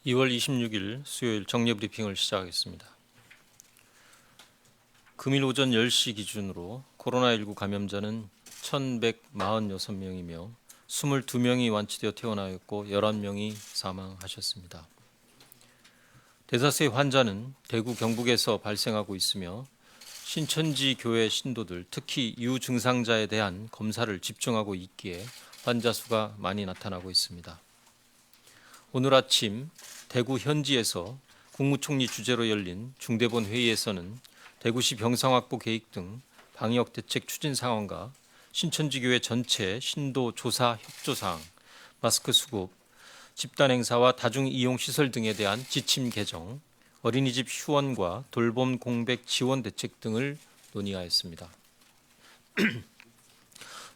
2월 26일 수요일 정례 브리핑을 시작하겠습니다. 금일 오전 10시 기준으로 코로나19 감염자는 1,146명이며 22명이 완치되어 퇴원하였고 11명이 사망하셨습니다. 대다수의 환자는 대구 경북에서 발생하고 있으며 신천지 교회 신도들, 특히 유증상자에 대한 검사를 집중하고 있기에 환자 수가 많이 나타나고 있습니다. 오늘 아침 대구 현지에서 국무총리 주재로 열린 중대본 회의에서는 대구시 병상 확보 계획 등 방역 대책 추진 상황과 신천지교회 전체 신도 조사 협조 사항, 마스크 수급, 집단 행사와 다중 이용 시설 등에 대한 지침 개정, 어린이집 휴원과 돌봄 공백 지원 대책 등을 논의하였습니다.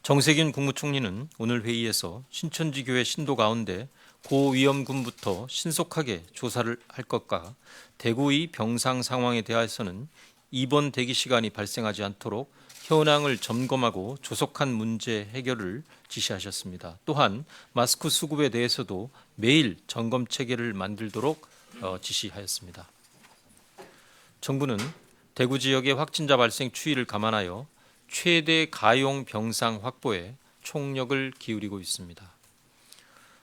정세균 국무총리는 오늘 회의에서 신천지교회 신도 가운데 고위험군부터 신속하게 조사를 할 것과 대구의 병상 상황에 대해서는 입원 대기 시간이 발생하지 않도록 현황을 점검하고 조속한 문제 해결을 지시하셨습니다. 또한 마스크 수급에 대해서도 매일 점검 체계를 만들도록 지시하였습니다. 정부는 대구 지역의 확진자 발생 추이를 감안하여 최대 가용 병상 확보에 총력을 기울이고 있습니다.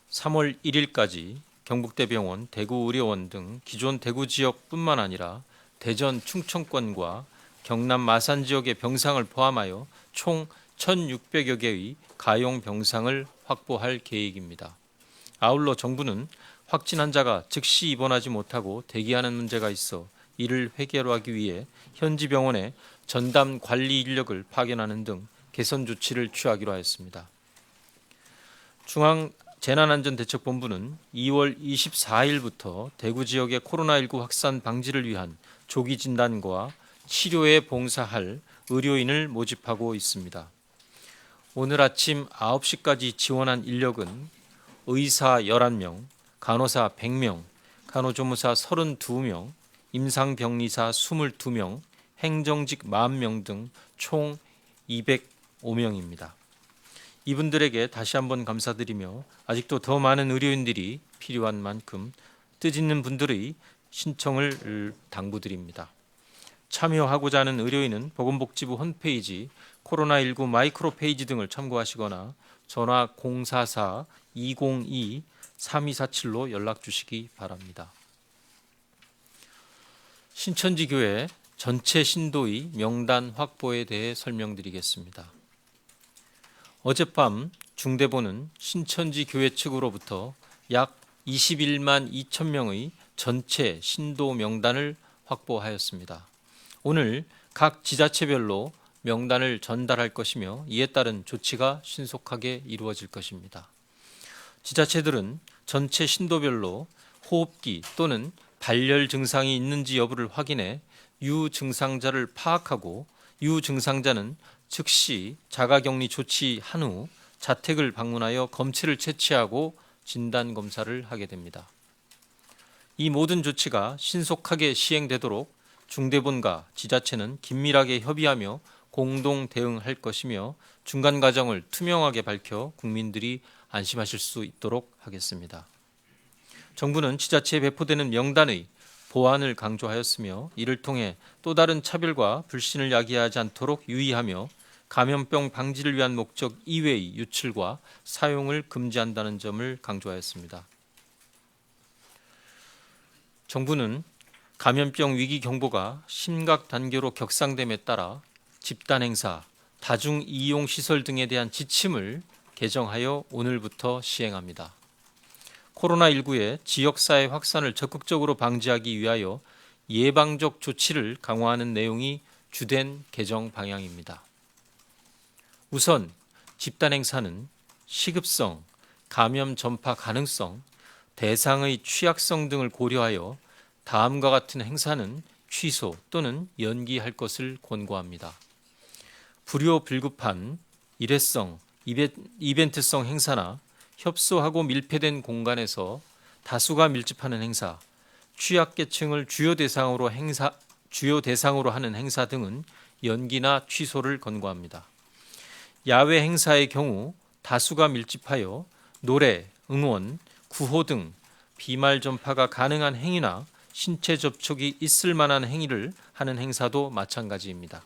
3월 1일까지 경북대병원, 대구의료원 등 기존 대구 지역뿐만 아니라 대전, 충청권과 경남 마산 지역의 병상을 포함하여 총 1,600여 개의 가용 병상을 확보할 계획입니다. 아울러 정부는 확진 환자가 즉시 입원하지 못하고 대기하는 문제가 있어 이를 해결하기 위해 현지 병원에 전담 관리 인력을 파견하는 등 개선 조치를 취하기로 하였습니다. 중앙재난안전대책본부는 2월 24일부터 대구 지역의 코로나19 확산 방지를 위한 조기 진단과 치료에 봉사할 의료인을 모집하고 있습니다. 오늘 아침 9시까지 지원한 인력은 의사 11명, 간호사 100명, 간호조무사 32명, 임상병리사 22명, 행정직 40명 등 총 205명입니다. 이분들에게 다시 한번 감사드리며 아직도 더 많은 의료인들이 필요한 만큼 뜻있는 분들의 신청을 당부드립니다. 참여하고자 하는 의료인은 보건복지부 홈페이지 코로나19 마이크로 페이지 등을 참고하시거나 전화 044-202-3247로 연락 주시기 바랍니다. 신천지교회 전체 신도의 명단 확보에 대해 설명드리겠습니다. 어젯밤 중대본은 신천지 교회 측으로부터 약 21만 2천 명의 전체 신도 명단을 확보하였습니다. 오늘 각 지자체별로 명단을 전달할 것이며 이에 따른 조치가 신속하게 이루어질 것입니다. 지자체들은 전체 신도별로 호흡기 또는 발열 증상이 있는지 여부를 확인해 유증상자를 파악하고 유증상자는 즉시 자가격리 조치한 후 자택을 방문하여 검체를 채취하고 진단검사를 하게 됩니다. 이 모든 조치가 신속하게 시행되도록 중대본과 지자체는 긴밀하게 협의하며 공동 대응할 것이며 중간 과정을 투명하게 밝혀 국민들이 안심하실 수 있도록 하겠습니다. 정부는 지자체에 배포되는 명단의 보안을 강조하였으며 이를 통해 또 다른 차별과 불신을 야기하지 않도록 유의하며 감염병 방지를 위한 목적 이외의 유출과 사용을 금지한다는 점을 강조하였습니다. 정부는 감염병 위기 경보가 심각 단계로 격상됨에 따라 집단 행사, 다중 이용 시설 등에 대한 지침을 개정하여 오늘부터 시행합니다. 코로나19의 지역사회 확산을 적극적으로 방지하기 위하여 예방적 조치를 강화하는 내용이 주된 개정 방향입니다. 우선 집단 행사는 시급성, 감염 전파 가능성, 대상의 취약성 등을 고려하여 다음과 같은 행사는 취소 또는 연기할 것을 권고합니다. 불효불급한 일회성, 이벤트성 행사나 협소하고 밀폐된 공간에서 다수가 밀집하는 행사, 취약계층을 주요 대상으로 하는 행사 등은 연기나 취소를 권고합니다. 야외 행사의 경우 다수가 밀집하여 노래, 응원, 구호 등 비말 전파가 가능한 행위나 신체 접촉이 있을 만한 행위를 하는 행사도 마찬가지입니다.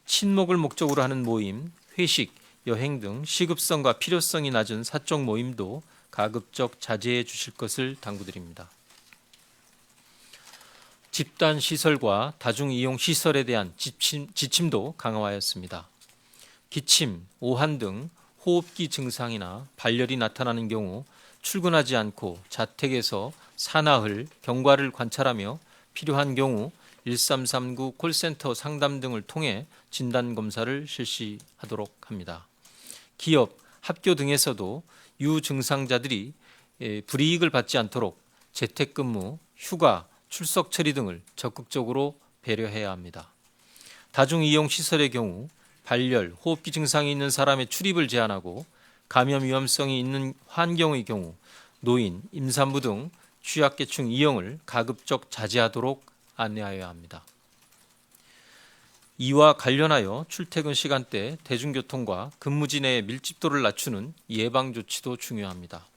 친목을 목적으로 하는 모임, 회식, 여행 등 시급성과 필요성이 낮은 사적 모임도 가급적 자제해 주실 것을 당부드립니다. 집단 시설과 다중 이용 시설에 대한 지침도 강화하였습니다. 기침, 오한 등 호흡기 증상이나 발열이 나타나는 경우 출근하지 않고 자택에서 사나흘 경과를 관찰하며 필요한 경우 1339 콜센터 상담 등을 통해 진단검사를 실시하도록 합니다. 기업, 학교 등에서도 유증상자들이 불이익을 받지 않도록 재택근무, 휴가, 출석 처리 등을 적극적으로 배려해야 합니다. 다중이용시설의 경우 발열, 호흡기 증상이 있는 사람의 출입을 제한하고 감염 위험성이 있는 환경의 경우 노인, 임산부 등 취약계층 이용을 가급적 자제하도록 안내하여야 합니다. 이와 관련하여 출퇴근 시간대 대중교통과 근무지 내의 밀집도를 낮추는 예방 조치도 중요합니다.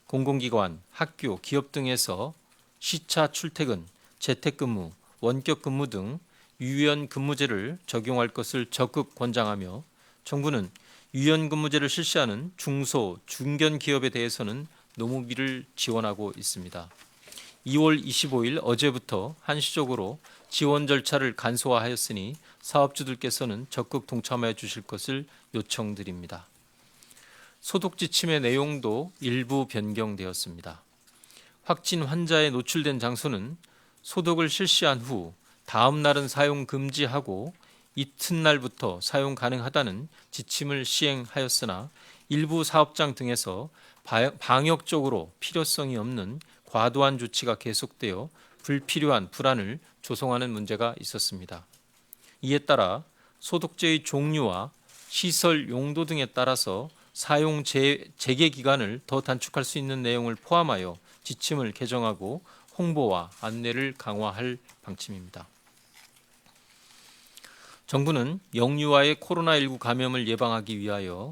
공공기관, 학교, 기업 등에서 시차 출퇴근, 재택근무, 원격근무 등 유연근무제를 적용할 것을 적극 권장하며 정부는 유연근무제를 실시하는 중소, 중견 기업에 대해서는 노무비를 지원하고 있습니다. 2월 25일 어제부터 한시적으로 지원 절차를 간소화하였으니 사업주들께서는 적극 동참해 주실 것을 요청드립니다. 소독 지침의 내용도 일부 변경되었습니다. 확진 환자에 노출된 장소는 소독을 실시한 후 다음 날은 사용 금지하고 이튿날부터 사용 가능하다는 지침을 시행하였으나 일부 사업장 등에서 방역적으로 필요성이 없는 과도한 조치가 계속되어 불필요한 불안을 조성하는 문제가 있었습니다. 이에 따라 소독제의 종류와 시설 용도 등에 따라서 사용 재개 기간을 더 단축할 수 있는 내용을 포함하여 지침을 개정하고 홍보와 안내를 강화할 방침입니다. 정부는 영유아의 코로나19 감염을 예방하기 위하여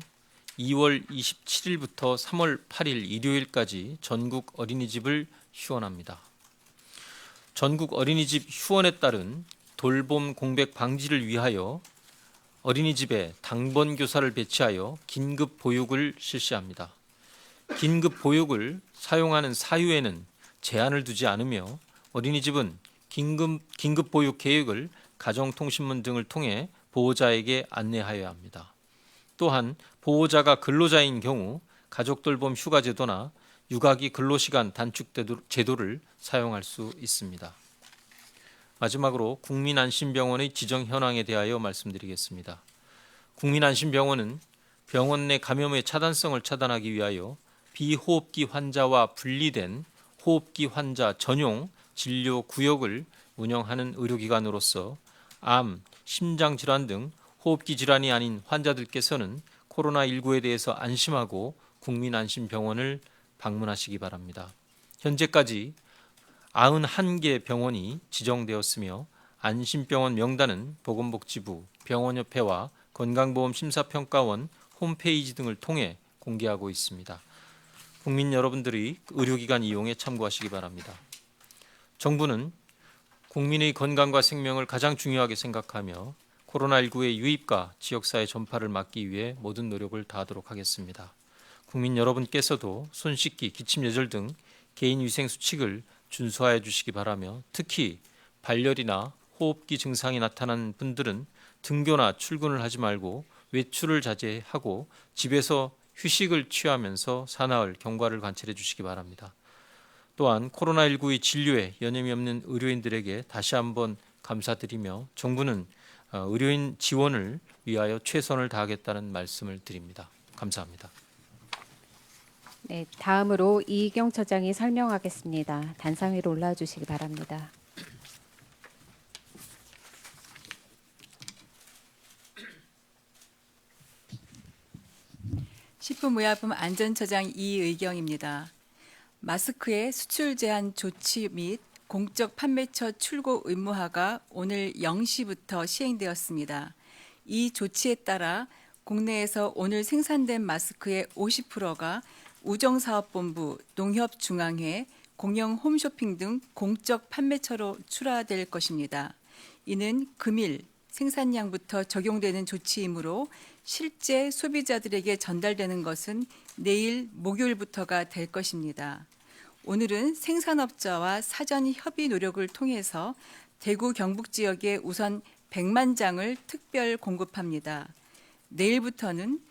2월 27일부터 3월 8일 일요일까지 전국 어린이집을 휴원합니다. 전국 어린이집 휴원에 따른 돌봄 공백 방지를 위하여 어린이집에 당번 교사를 배치하여 긴급 보육을 실시합니다. 긴급 보육을 사용하는 사유에는 제한을 두지 않으며 어린이집은 긴급 보육 계획을 가정통신문 등을 통해 보호자에게 안내하여야 합니다. 또한 보호자가 근로자인 경우 가족돌봄 휴가제도나 육아기 근로시간 단축 제도를 사용할 수 있습니다. 마지막으로 국민안심병원의 지정 현황에 대하여 말씀드리겠습니다. 국민안심병원은 병원 내 감염의 차단성을 차단하기 위하여 비호흡기 환자와 분리된 호흡기 환자 전용 진료 구역을 운영하는 의료기관으로서 암, 심장질환 등 호흡기 질환이 아닌 환자들께서는 코로나19에 대해서 안심하고 국민안심병원을 방문하시기 바랍니다. 현재까지 91개 병원이 지정되었으며 안심병원 명단은 보건복지부, 병원협회와 건강보험심사평가원 홈페이지 등을 통해 공개하고 있습니다. 국민 여러분들이 의료기관 이용에 참고하시기 바랍니다. 정부는 국민의 건강과 생명을 가장 중요하게 생각하며 코로나19의 유입과 지역사회 전파를 막기 위해 모든 노력을 다하도록 하겠습니다. 국민 여러분께서도 손 씻기, 기침 예절 등 개인위생 수칙을 준수하여 주시기 바라며 특히 발열이나 호흡기 증상이 나타난 분들은 등교나 출근을 하지 말고 외출을 자제하고 집에서 휴식을 취하면서 사나흘 경과를 관찰해 주시기 바랍니다. 또한 코로나19의 진료에 여념이 없는 의료인들에게 다시 한번 감사드리며 정부는 의료인 지원을 위하여 최선을 다하겠다는 말씀을 드립니다. 감사합니다. 네, 다음으로 이희경 처장이 설명하겠습니다. 단상 위로 올라와 주시기 바랍니다. 식품의약품 안전처장 이의경입니다. 마스크의 수출 제한 조치 및 공적 판매처 출고 의무화가 오늘 0시부터 시행되었습니다. 이 조치에 따라 국내에서 오늘 생산된 마스크의 50%가 우정사업본부, 농협중앙회, 공영 홈쇼핑 등 공적 판매처로 출하될 것입니다. 이는 금일 생산량부터 적용되는 조치이므로 실제 소비자들에게 전달되는 것은 내일 목요일부터가 될 것입니다. 오늘은 생산업자와 사전 협의 노력을 통해서 대구 경북 지역에 우선 100만 장을 특별 공급합니다. 내일부터는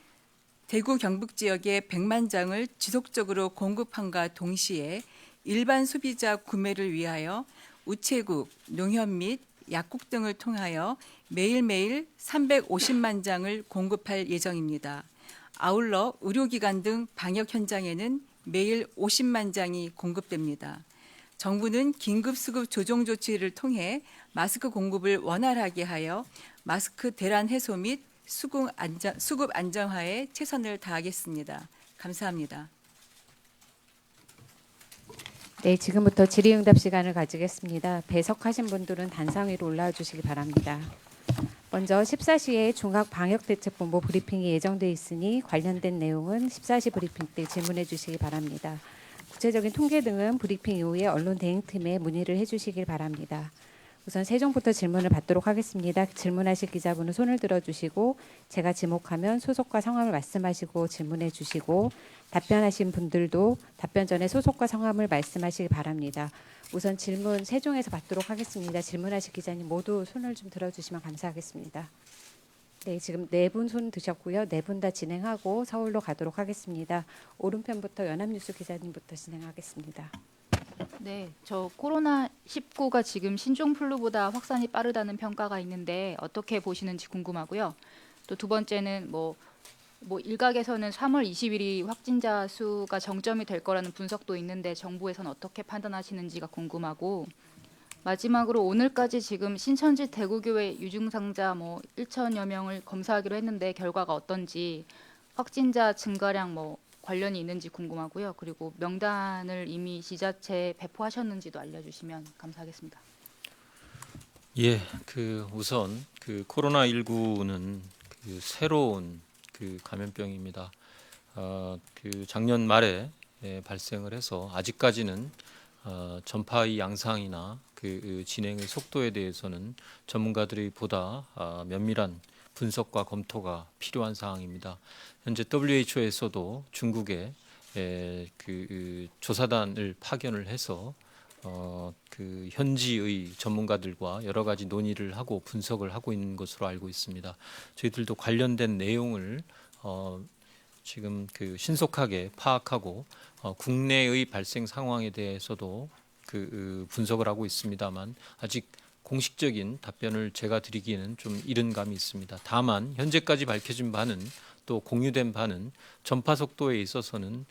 대구 경북 지역에 100만 장을 지속적으로 공급함과 동시에 일반 소비자 구매를 위하여 우체국, 농협 및 약국 등을 통하여 매일매일 350만 장을 공급할 예정입니다. 아울러 의료기관 등 방역 현장에는 매일 50만 장이 공급됩니다. 정부는 긴급수급 조정 조치를 통해 마스크 공급을 원활하게 하여 마스크 대란 해소 및 수급 안정화에 최선을 다하겠습니다. 감사합니다. 네, 지금부터 질의응답 시간을 가지겠습니다. 배석하신 분들은 단상 위로 올라와 주시기 바랍니다. 먼저 14시에 종합방역대책본부 브리핑이 예정돼 있으니 관련된 내용은 14시 브리핑 때 질문해 주시기 바랍니다. 구체적인 통계 등은 브리핑 이후에 언론 대행팀에 문의를 해주시길 바랍니다. 우선 세종부터 질문을 받도록 하겠습니다. 질문하실 기자분은 손을 들어주시고 제가 지목하면 소속과 성함을 말씀하시고 질문해 주시고 답변하신 분들도 답변 전에 소속과 성함을 말씀하시기 바랍니다. 우선 질문 세종에서 받도록 하겠습니다. 질문하실 기자님 모두 손을 좀 들어주시면 감사하겠습니다. 네, 지금 4분 손 드셨고요. 4분 다 진행하고 서울로 가도록 하겠습니다. 오른편부터 연합뉴스 기자님부터 진행하겠습니다. 네, 저 코로나19가 지금 신종플루보다 확산이 빠르다는 평가가 있는데 어떻게 보시는지 궁금하고요. 또 두 번째는 뭐 일각에서는 3월 20일이 확진자 수가 정점이 될 거라는 분석도 있는데 정부에서는 어떻게 판단하시는지가 궁금하고 마지막으로 오늘까지 지금 신천지 대구교회 유증상자 1천여 명을 검사하기로 했는데 결과가 어떤지 확진자 증가량 관련이 있는지 궁금하고요. 그리고 명단을 이미 지자체에 배포하셨는지도 알려주시면 감사하겠습니다. 예, 우선 코로나19는 새로운 감염병입니다. 작년 말에 발생을 해서 아직까지는 전파의 양상이나 진행의 속도에 대해서는 전문가들이 보다 면밀한 분석과 검토가 필요한 사항입니다. 현재 WHO에서도 중국에 조사단을 파견을 해서 현지의 전문가들과 여러 가지 논의를 하고 분석을 하고 있는 것으로 알고 있습니다. 저희들도 관련된 내용을 지금 신속하게 파악하고 국내의 발생 상황에 대해서도 분석을 하고 있습니다만 아직 공식적인 답변을 제가 드리기에는 좀 이른 감이 있습니다. 다만 현재까지 밝혀진 바는 또 공유된 바는 전파 속도에 있어서는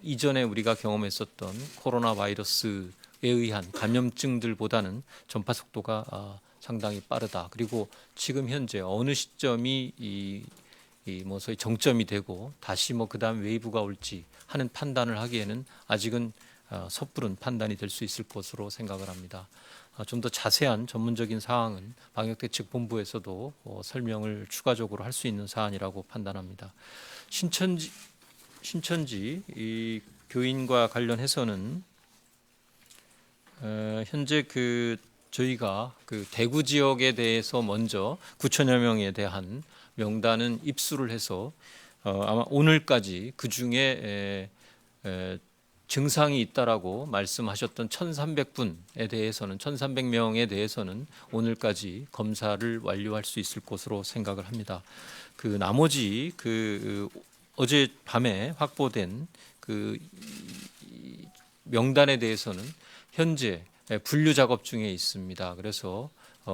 이전에 우리가 경험했었던 코로나 바이러스에 의한 감염증들보다는 전파 속도가 상당히 빠르다. 그리고 지금 현재 어느 시점이 소위 정점이 되고 다시 그다음 웨이브가 올지 하는 판단을 하기에는 아직은 섣부른 판단이 될 수 있을 것으로 생각을 합니다. 좀 더 자세한 전문적인 사항은 방역대책본부에서도 설명을 추가적으로 할 수 있는 사안이라고 판단합니다. 신천지 이 교인과 관련해서는 현재 저희가 대구 지역에 대해서 먼저 9천여 명에 대한 명단은 입수를 해서 아마 오늘까지 그 중에 증상이 있다라고 말씀하셨던 1,300분에 대해서는 1,300명에 대해서는 오늘까지 검사를 완료할 수 있을 것으로 생각을 합니다. 나머지 어제 밤에 확보된 명단에 대해서는 현재 분류 작업 중에 있습니다. 그래서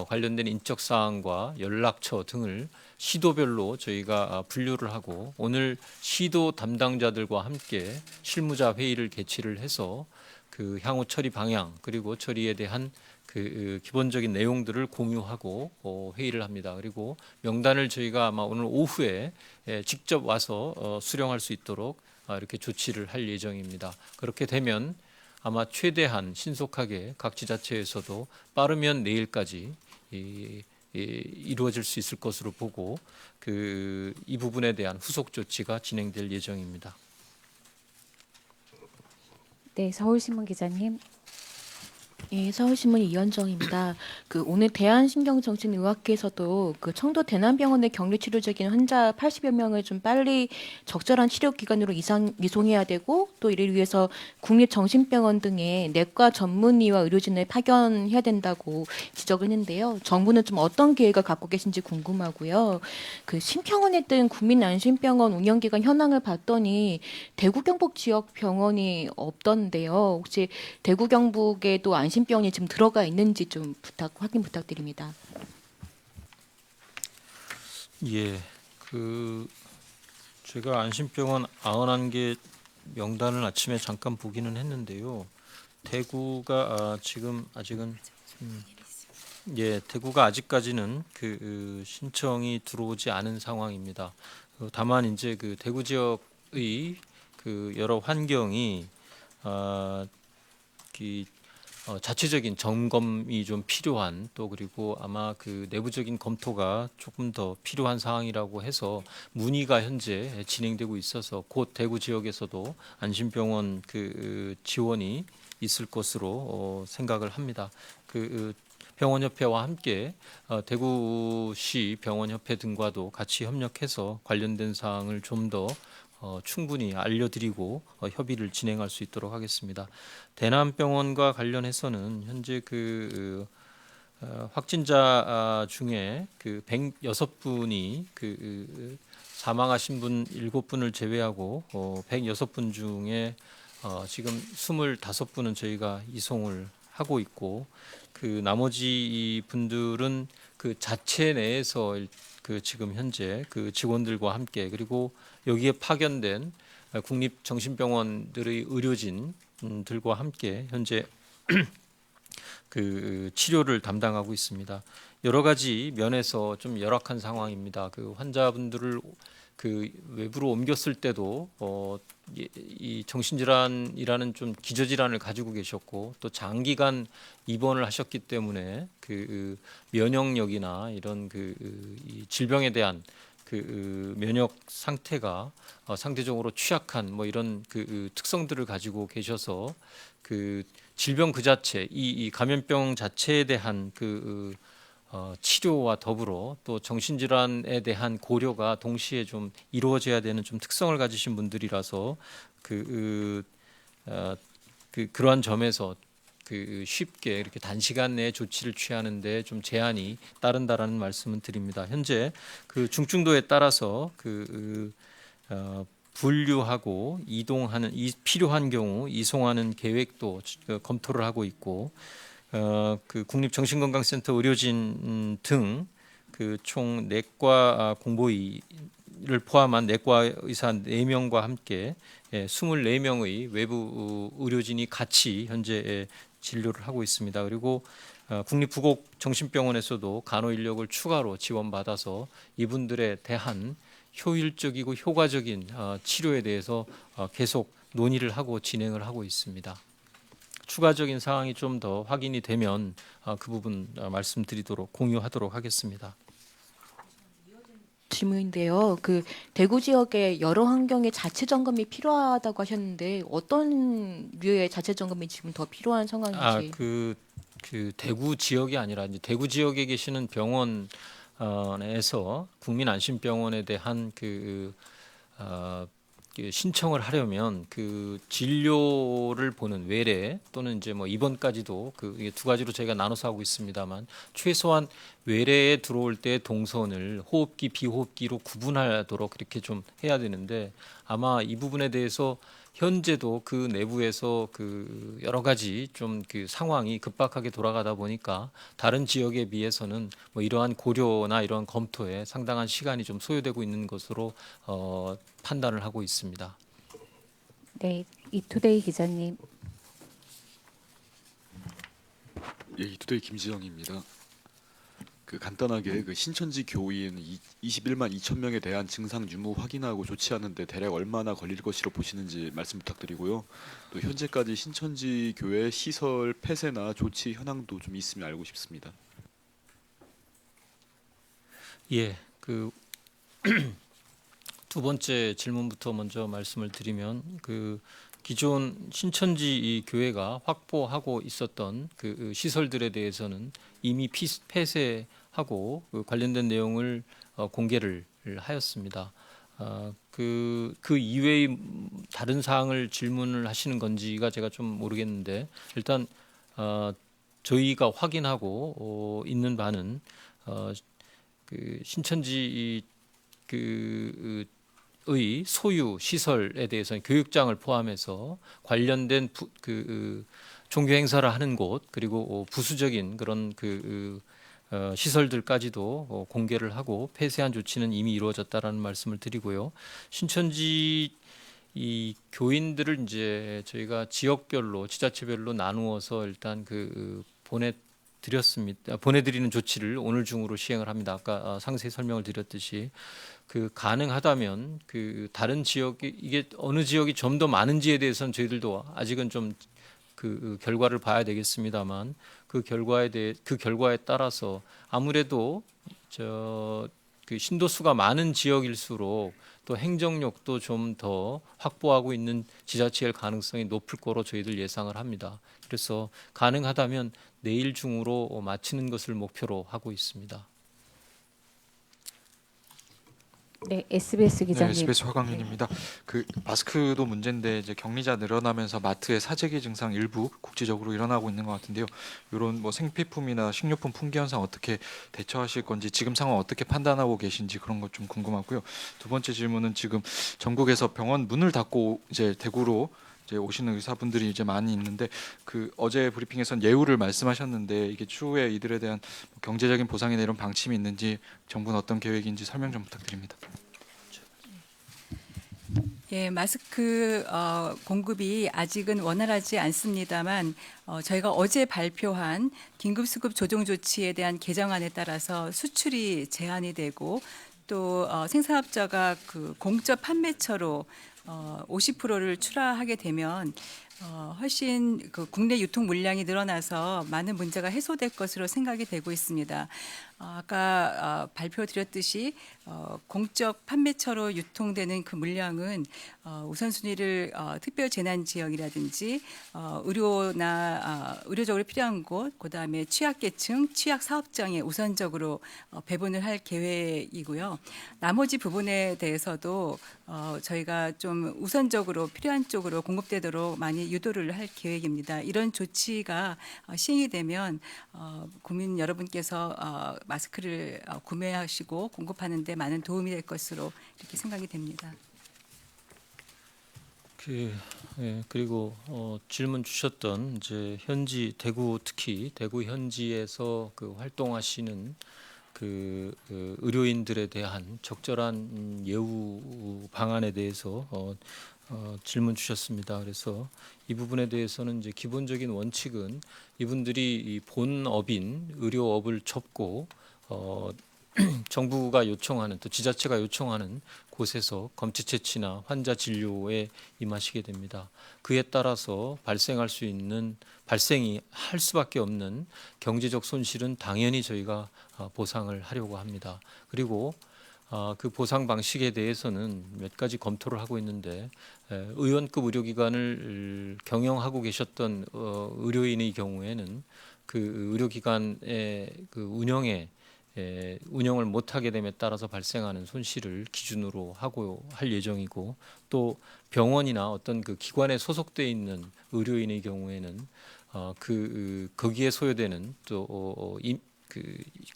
관련된 인적 사항과 연락처 등을 시도별로 저희가 분류를 하고 오늘 시도 담당자들과 함께 실무자 회의를 개최를 해서 향후 처리 방향 그리고 처리에 대한 기본적인 내용들을 공유하고 회의를 합니다. 그리고 명단을 저희가 아마 오늘 오후에 직접 와서 수령할 수 있도록 이렇게 조치를 할 예정입니다. 그렇게 되면 아마 최대한 신속하게 각 지자체에서도 빠르면 내일까지 이루어질 수 있을 것으로 보고 이 부분에 대한 후속 조치가 진행될 예정입니다. 네, 서울신문 기자님. 예, 서울신문 이현정입니다. 오늘 대한신경정신의학회에서도 청도 대남병원에 격리치료적인 환자 80여 명을 좀 빨리 적절한 치료기관으로 이송해야 되고 또 이를 위해서 국립정신병원 등의 내과 전문의와 의료진을 파견해야 된다고 지적을 했는데요. 정부는 좀 어떤 계획을 갖고 계신지 궁금하고요. 심평원에 뜬 국민안심병원 운영기간 현황을 봤더니 대구 경북 지역 병원이 없던데요. 혹시 대구 경북에도 안심병원이 지금 들어가 있는지 좀 확인 부탁드립니다. 예, 제가 안심병원 91개 명단을 아침에 잠깐 보기는 했는데요. 대구가 지금 아직은 대구가 아직까지는 신청이 들어오지 않은 상황입니다. 다만 이제 대구 지역의 여러 환경이 자체적인 점검이 좀 필요한 또 그리고 아마 내부적인 검토가 조금 더 필요한 상황이라고 해서 문의가 현재 진행되고 있어서 곧 대구 지역에서도 안심병원 지원이 있을 것으로 생각을 합니다. 병원협회와 함께 대구시 병원협회 등과도 같이 협력해서 관련된 사항을 좀 더 충분히 알려드리고 협의를 진행할 수 있도록 하겠습니다. 대남병원과 관련해서는 현재 확진자 중에 106분이 사망하신 분 7분을 제외하고 106분 중에 지금 25분은 저희가 이송을 하고 있고 나머지 분들은 자체 내에서 지금 현재 직원들과 함께 그리고 여기에 파견된 국립정신병원들의 의료진들과 함께 현재 치료를 담당하고 있습니다. 여러 가지 면에서 좀 열악한 상황입니다. 환자분들을 외부로 옮겼을 때도 이 정신질환이라는 좀 기저질환을 가지고 계셨고 또 장기간 입원을 하셨기 때문에 면역력이나 이런 이 질병에 대한 면역 상태가 상대적으로 취약한 이런 특성들을 가지고 계셔서 질병 자체, 이 감염병 자체에 대한 치료와 더불어 또 정신질환에 대한 고려가 동시에 좀 이루어져야 되는 좀 특성을 가지신 분들이라서 그러한 점에서 쉽게 이렇게 단시간 내에 조치를 취하는데 좀 제한이 따른다라는 말씀을 드립니다. 현재 중증도에 따라서 분류하고 이동하는 필요한 경우 이송하는 계획도 검토를 하고 있고 국립정신건강센터 의료진 등 총 내과 공보의를 포함한 내과 의사 4명과 함께 24명의 외부 의료진이 같이 현재 진료를 하고 있습니다. 그리고 국립부곡정신병원에서도 간호 인력을 추가로 지원받아서 이분들에 대한 효율적이고 효과적인 치료에 대해서 계속 논의를 하고 진행을 하고 있습니다. 추가적인 사항이 좀 더 확인이 되면 그 부분 말씀드리도록 공유하도록 하겠습니다. 질문인데요. 대구 지역의 여러 환경의 자체 점검이 필요하다고 하셨는데 어떤 류의 자체 점검이 지금 더 필요한 상황인지. 대구 지역이 아니라 이제 대구 지역에 계시는 병원에서 국민안심병원에 대한 신청을 하려면 진료를 보는 외래 또는 이제 입원까지도 이게 두 가지로 저희가 나눠서 하고 있습니다만 최소한 외래에 들어올 때 동선을 호흡기, 비호흡기로 구분하도록 그렇게 좀 해야 되는데 아마 이 부분에 대해서 현재도 내부에서 여러 가지 좀 상황이 급박하게 돌아가다 보니까 다른 지역에 비해서는 이러한 고려나 이러한 검토에 상당한 시간이 좀 소요되고 있는 것으로 판단을 하고 있습니다. 네, 이투데이 기자님. 예, 이투데이 김지영입니다. 간단하게 신천지 교인 21만 2천 명에 대한 증상 유무 확인하고 조치하는데 대략 얼마나 걸릴 것으로 보시는지 말씀 부탁드리고요. 또 현재까지 신천지 교회 시설 폐쇄나 조치 현황도 좀 있으면 알고 싶습니다. 예, 두 번째 질문부터 먼저 말씀을 드리면 기존 신천지 이 교회가 확보하고 있었던 그 시설들에 대해서는 이미 폐쇄하고 그 관련된 내용을 공개를 하였습니다. 그 이외의 다른 사항을 질문을 하시는 건지가 제가 좀 모르겠는데 일단 저희가 확인하고 있는 바는 그 신천지 의 소유 시설에 대해서는 교육장을 포함해서 관련된 종교 행사를 하는 곳 그리고 부수적인 그런 시설들까지도 공개를 하고 폐쇄한 조치는 이미 이루어졌다라는 말씀을 드리고요. 신천지 이 교인들을 이제 저희가 지역별로 지자체별로 나누어서 일단 보내드리는 조치를 오늘 중으로 시행을 합니다. 아까 상세히 설명을 드렸듯이 가능하다면 다른 지역이 이게 어느 지역이 좀 더 많은지에 대해서는 저희들도 아직은 좀 결과를 봐야 되겠습니다만 그 결과에 따라서 아무래도 신도수가 많은 지역일수록 또 행정력도 좀 더 확보하고 있는 지자체일 가능성이 높을 거로 저희들 예상을 합니다. 그래서 가능하다면 내일 중으로 마치는 것을 목표로 하고 있습니다. 네, SBS 네, 기자님. SBS 화강윤입니다. 그 마스크도 문제인데 이제 격리자 늘어나면서 마트의 사재기 증상 일부 국지적으로 일어나고 있는 것 같은데요. 이런 뭐 생필품이나 식료품 품귀 현상 어떻게 대처하실 건지 지금 상황 어떻게 판단하고 계신지 그런 것 좀 궁금하고요. 두 번째 질문은 지금 전국에서 병원 문을 닫고 이제 대구로 이제 오시는 의사분들이 이제 많이 있는데 어제 브리핑에서는 예우를 말씀하셨는데 이게 추후에 이들에 대한 경제적인 보상이나 이런 방침이 있는지 정부는 어떤 계획인지 설명 좀 부탁드립니다. 예, 마스크 공급이 아직은 원활하지 않습니다만 저희가 어제 발표한 긴급수급 조정 조치에 대한 개정안에 따라서 수출이 제한이 되고 또 생산업자가 공적 판매처로 50%를 출하하게 되면 훨씬 국내 유통 물량이 늘어나서 많은 문제가 해소될 것으로 생각이 되고 있습니다. 아까 발표드렸듯이 공적 판매처로 유통되는 그 물량은 우선순위를 특별재난지역이라든지 의료적으로 필요한 곳, 그다음에 취약계층, 취약사업장에 우선적으로 배분을 할 계획이고요. 나머지 부분에 대해서도 저희가 좀 우선적으로 필요한 쪽으로 공급되도록 많이 유도를 할 계획입니다. 이런 조치가 시행이 되면 국민 여러분께서 마스크를 구매하시고 공급하는 데 많은 도움이 될 것으로 이렇게 생각이 됩니다. 그리고 질문 주셨던 이제 현지 대구 특히 대구 현지에서 활동하시는 의료인들에 대한 적절한 예우 방안에 대해서 질문 주셨습니다. 그래서 이 부분에 대해서는 이제 기본적인 원칙은 이분들이 이 본업인 의료업을 접고 정부가 요청하는 또 지자체가 요청하는 곳에서 검체 채취나 환자 진료에 임하시게 됩니다. 그에 따라서 발생이 할 수밖에 없는 경제적 손실은 당연히 저희가 보상을 하려고 합니다. 그리고 그 보상 방식에 대해서는 몇 가지 검토를 하고 있는데 의원급 의료기관을 경영하고 계셨던 의료인의 경우에는 그 의료기관의 운영을 못하게 됨에 따라서 발생하는 손실을 기준으로 할 예정이고 또 병원이나 어떤 기관에 소속돼 있는 의료인의 경우에는 거기에 소요되는 또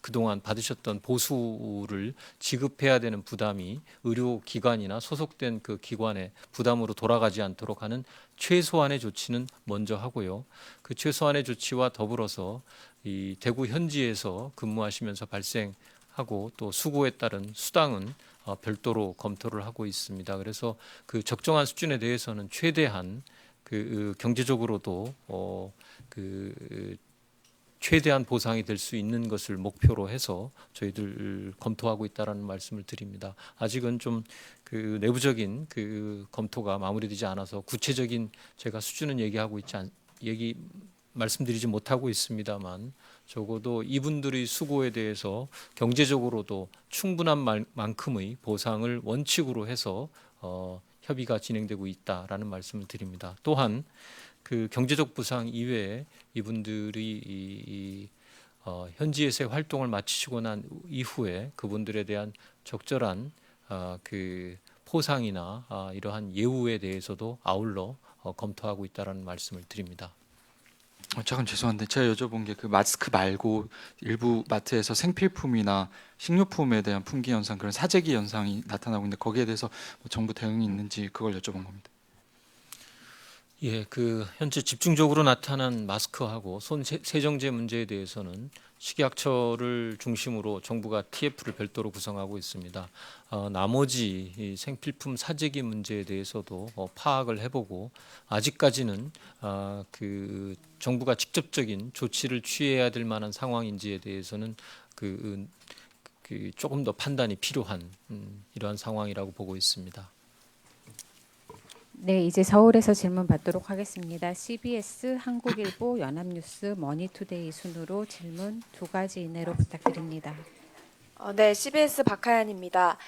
그동안 받으셨던 보수를 지급해야 되는 부담이 의료기관이나 소속된 그 기관의 부담으로 돌아가지 않도록 하는 최소한의 조치는 먼저 하고요. 그 최소한의 조치와 더불어서 이 대구 현지에서 근무하시면서 발생하고 또 수고에 따른 수당은 별도로 검토를 하고 있습니다. 그래서 그 적정한 수준에 대해서는 최대한 경제적으로도 최대한 보상이 될 수 있는 것을 목표로 해서 저희들 검토하고 있다라는 말씀을 드립니다. 아직은 좀 내부적인 검토가 마무리되지 않아서 구체적인 제가 수준은 말씀드리지 못하고 있습니다만 적어도 이분들의 수고에 대해서 경제적으로도 충분한 만큼의 보상을 원칙으로 해서 협의가 진행되고 있다라는 말씀을 드립니다. 또한 그 경제적 보상 이외에 이분들이 현지에서의 활동을 마치시고 난 이후에 그분들에 대한 적절한 그 포상이나 이러한 예우에 대해서도 아울러 검토하고 있다라는 말씀을 드립니다. 잠깐 죄송한데 제가 여쭤본 게 그 마스크 말고 일부 마트에서 생필품이나 식료품에 대한 품귀 현상, 그런 사재기 현상이 나타나고 있는데 거기에 대해서 뭐 정부 대응이 있는지 그걸 여쭤본 겁니다. 예, 그 현재 집중적으로 나타난 마스크하고 손 세정제 문제에 대해서는 식약처를 중심으로 정부가 TF를 별도로 구성하고 있습니다. 나머지 이 생필품 사재기 문제에 대해서도 파악을 해보고 아직까지는 그 정부가 직접적인 조치를 취해야 될 만한 상황인지에 대해서는 그 조금 더 판단이 필요한 이러한 상황이라고 보고 있습니다. 네, 이제 서울에서 질문 받도록 하겠습니다. CBS, 한국일보, 연합뉴스, 머니투데이 순으로 질문 2가지 이내로 부탁드립니다. 네, CBS 박하연입니다.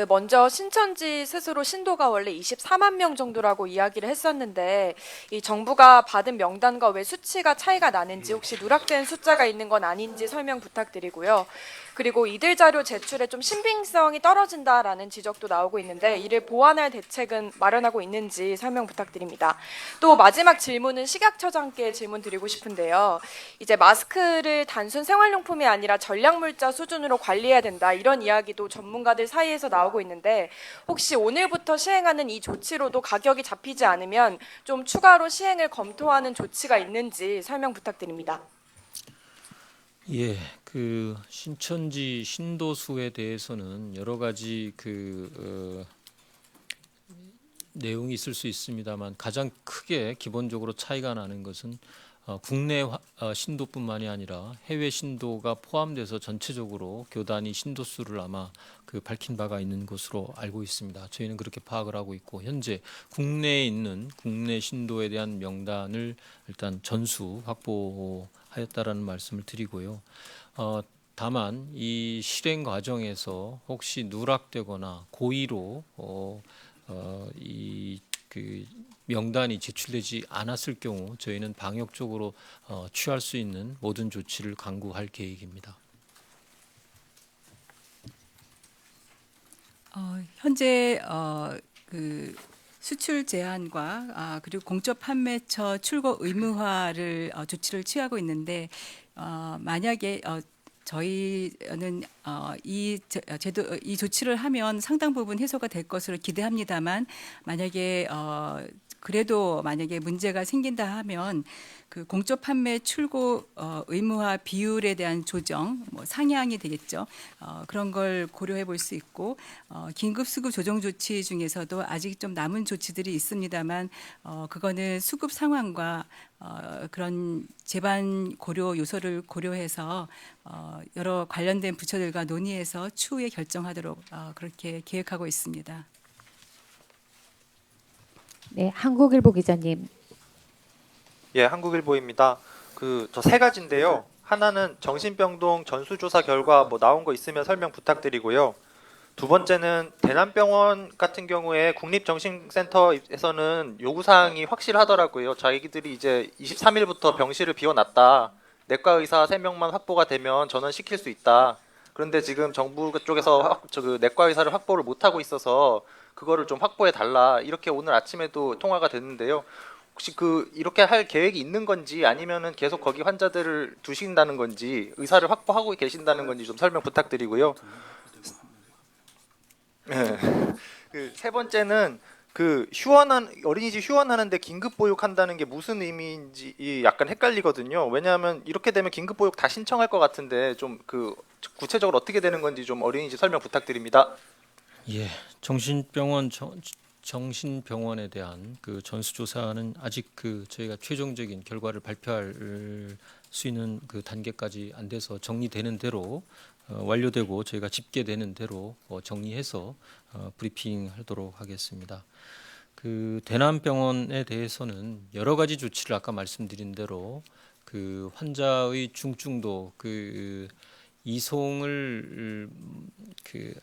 먼저 신천지 스스로 신도가 원래 24만 명 정도라고 이야기를 했었는데 이 정부가 받은 명단과 왜 수치가 차이가 나는지 혹시 누락된 숫자가 있는 건 아닌지 설명 부탁드리고요. 그리고 이들 자료 제출에 좀 신빙성이 떨어진다라는 지적도 나오고 있는데 이를 보완할 대책은 마련하고 있는지 설명 부탁드립니다. 또 마지막 질문은 식약처장께 질문 드리고 싶은데요. 이제 마스크를 단순 생활용품이 아니라 전략물자 수준으로 관리해야 된다, 이런 이야기도 전문가들 사이에서 나오고 있는데 혹시 오늘부터 시행하는 이 조치로도 가격이 잡히지 않으면 좀 추가로 시행을 검토하는 조치가 있는지 설명 부탁드립니다. 예, 그 신천지 신도수에 대해서는 여러 가지 내용이 있을 수 있습니다만 가장 크게 기본적으로 차이가 나는 것은 국내 신도뿐만이 아니라 해외 신도가 포함돼서 전체적으로 교단이 신도수를 아마 밝힌 바가 있는 것으로 알고 있습니다. 저희는 그렇게 파악을 하고 있고 현재 국내에 있는 국내 신도에 대한 명단을 일단 전수 확보하였다라는 말씀을 드리고요. 다만 이 실행 과정에서 혹시 누락되거나 고의로 명단이 제출되지 않았을 경우 저희는 방역적으로 취할 수 있는 모든 조치를 강구할 계획입니다. 현재 수출 제한과 그리고 공적 판매처 출고 의무화를 조치를 취하고 있는데 만약에 저희는 이 조치를 하면 상당 부분 해소가 될 것으로 기대합니다만 만약에 문제가 생긴다 하면 그 공적 판매 출고 의무화 비율에 대한 조정, 상향이 되겠죠. 그런 걸 고려해 볼 수 있고 긴급 수급 조정 조치 중에서도 아직 좀 남은 조치들이 있습니다만 그거는 수급 상황과 그런 재반 고려 요소를 고려해서 여러 관련된 부처들과 논의해서 추후에 결정하도록 그렇게 계획하고 있습니다. 네, 한국일보 기자님. 예, 한국일보입니다. 저 세 가지인데요. 하나는 정신병동 전수조사 결과 나온 거 있으면 설명 부탁드리고요. 두 번째는 대남병원 같은 경우에 국립정신센터에서는 요구사항이 확실하더라고요. 자기들이 이제 23일부터 병실을 비워놨다. 내과 의사 3명만 확보가 되면 전원시킬 수 있다. 그런데 지금 정부 쪽에서 내과 의사를 확보를 못하고 있어서 그거를 좀 확보해 달라, 이렇게 오늘 아침에도 통화가 됐는데요. 혹시 이렇게 할 계획이 있는 건지 아니면은 계속 거기 환자들을 두신다는 건지 의사를 확보하고 계신다는 건지 좀 설명 부탁드리고요. 네. 세 번째는 어린이집 휴원하는데 긴급 보육한다는 게 무슨 의미인지 약간 헷갈리거든요. 왜냐하면 이렇게 되면 긴급 보육 다 신청할 것 같은데 좀 구체적으로 어떻게 되는 건지 좀 어린이집 설명 부탁드립니다. 예, 정신병원에 대한 전수조사는 아직 저희가 최종적인 결과를 발표할 수 있는 단계까지 안 돼서 정리되는 대로 완료되고 저희가 집계되는 대로 정리해서 브리핑하도록 하겠습니다. 대남병원에 대해서는 여러 가지 조치를 아까 말씀드린 대로 환자의 중증도 이송을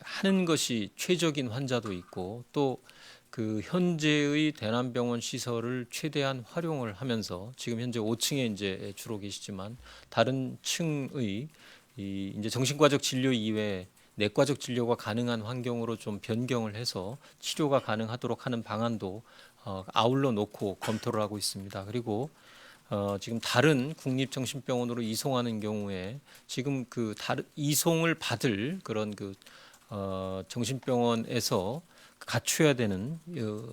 하는 것이 최적인 환자도 있고 또 그 현재의 대남병원 시설을 최대한 활용을 하면서 지금 현재 5층에 이제 주로 계시지만 다른 층의 이 이제 정신과적 진료 이외에 내과적 진료가 가능한 환경으로 좀 변경을 해서 치료가 가능하도록 하는 방안도 아울러 놓고 검토를 하고 있습니다. 그리고 지금 다른 국립정신병원으로 이송하는 경우에 지금 그 다른 이송을 받을 그런 그 정신병원에서 갖춰야 되는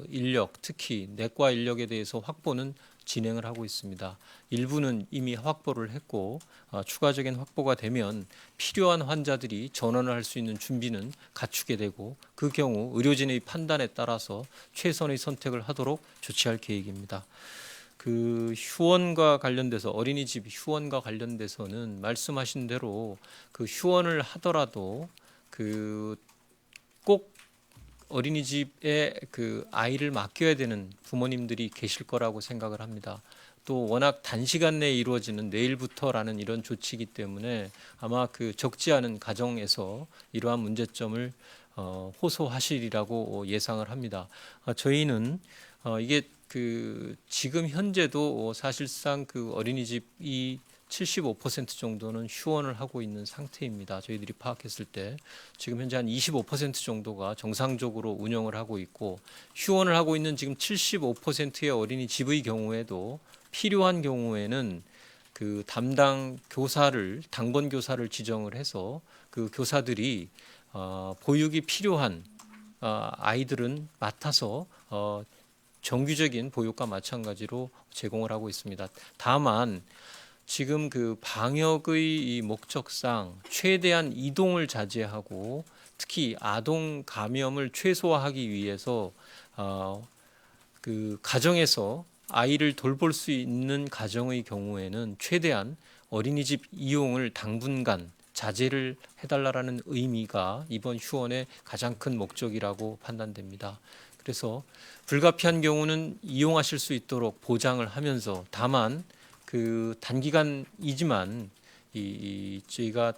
인력, 특히 내과 인력에 대해서 확보는 진행을 하고 있습니다. 일부는 이미 확보를 했고 추가적인 확보가 되면 필요한 환자들이 전원을 할 수 있는 준비는 갖추게 되고 그 경우 의료진의 판단에 따라서 최선의 선택을 하도록 조치할 계획입니다. 그 휴원과 관련돼서 어린이집 휴원과 관련돼서는 말씀하신 대로 그 휴원을 하더라도 그 꼭 어린이집에 그 아이를 맡겨야 되는 부모님들이 계실 거라고 생각을 합니다. 또 워낙 단시간 내에 이루어지는 내일부터라는 이런 조치이기 때문에 아마 그 적지 않은 가정에서 이러한 문제점을 호소하시리라고 예상을 합니다. 저희는 이게 그 지금 현재도 사실상 그 어린이집이 75% 정도는 휴원을 하고 있는 상태입니다. 저희들이 파악했을 때 지금 현재 한 25% 정도가 정상적으로 운영을 하고 있고 휴원을 하고 있는 지금 75%의 어린이집의 경우에도 필요한 경우에는 그 담당 교사를 당번 교사를 지정을 해서 그 교사들이 보육이 필요한 아이들은 맡아서 정규적인 보육과 마찬가지로 제공을 하고 있습니다. 다만 지금 그 방역의 이 목적상 최대한 이동을 자제하고 특히 아동 감염을 최소화하기 위해서 그 가정에서 아이를 돌볼 수 있는 가정의 경우에는 최대한 어린이집 이용을 당분간 자제를 해달라는 의미가 이번 휴원의 가장 큰 목적이라고 판단됩니다. 그래서 불가피한 경우는 이용하실 수 있도록 보장을 하면서 다만 그 단기간이지만 저희가